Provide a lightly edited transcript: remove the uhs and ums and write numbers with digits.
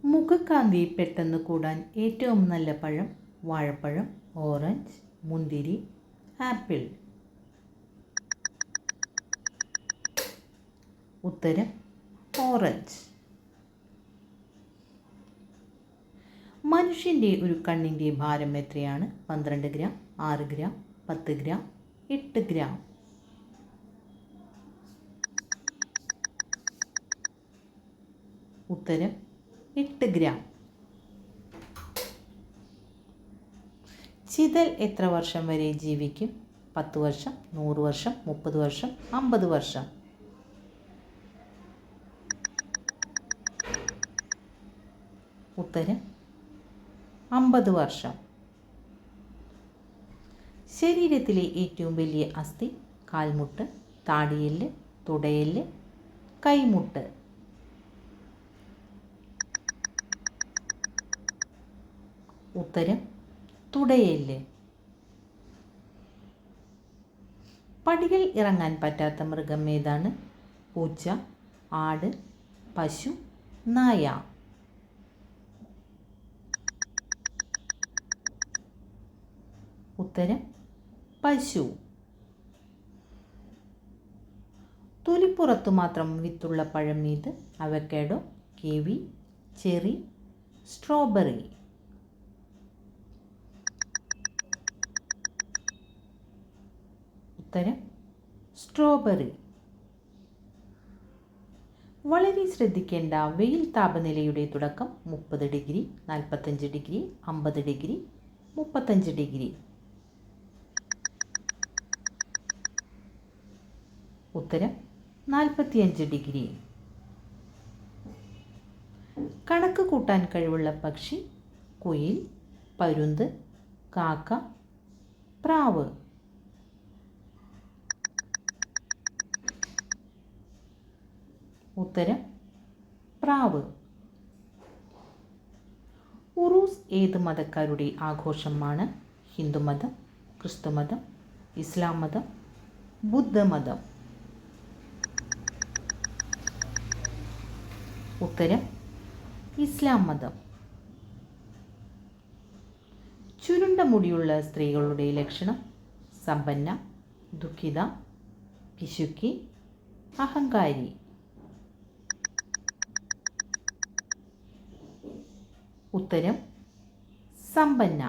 മുഖകാന്തി പെട്ടെന്ന് കൂടാൻ ഏറ്റവും നല്ല പഴം വാഴപ്പഴം, ഓറഞ്ച്, മുന്തിരി, ആപ്പിൾ. ഉത്തരം ഓറഞ്ച്. മനുഷ്യൻ്റെ ഒരു കണ്ണിൻ്റെ ഭാരം എത്രയാണ്? 12 ഗ്രാം, 6 ഗ്രാം, 10 ഗ്രാം, 8 ഗ്രാം. ഉത്തരം 8 ഗ്രാം. ചിതൽ എത്ര വർഷം വരെ ജീവിക്കും? 10 വർഷം, 100 വർഷം, 30 വർഷം, 50 വർഷം. ഉത്തരം 50 വർഷം. ശരീരത്തിലെ ഏറ്റവും വലിയ അസ്ഥി? കാൽമുട്ട്, താടിയെല്ല്, തുടയെല്ല്, കൈമുട്ട്. ഉത്തരം തുടയെല്ല്. പടികൾ ഇറങ്ങാൻ പറ്റാത്ത മൃഗം ഏതാണ്? പൂച്ച, ആട്, പശു, നായ. ഉത്തരം പശു. തൊലിപ്പുറത്തു മാത്രം വിത്തുള്ള പഴം ഏത്? Avocado, kiwi, cherry, strawberry. ഉത്തരം സ്ട്രോബെറി. വളരെ ശ്രദ്ധിക്കേണ്ട വെയിൽ താപനിലയുടെ തുടക്കം 30 ഡിഗ്രി, 45 ഡിഗ്രി, 50 ഡിഗ്രി, 35 ഡിഗ്രി. ഉത്തരം 45 ഡിഗ്രി. കണക്ക് കൂട്ടാൻ കഴിവുള്ള പക്ഷി? കുയിൽ, പരുന്ത്, കാക്ക, പ്രാവ്. ഉത്തരം പ്രാവ്. ഉറൂസ് ഏത് മതക്കാരുടെ ആഘോഷമാണ്? ഹിന്ദുമതം, ക്രിസ്തുമതം, ഇസ്ലാം മതം, ബുദ്ധമതം. ഉത്തരം ഇസ്ലാം മതം. ചുരുണ്ട മുടിയുള്ള സ്ത്രീകളുടെ ലക്ഷണം? സമ്പന്ന, ദുഃഖിത, പിശുക്കി, അഹങ്കാരി. ഉത്തരം സമ്പന്ന.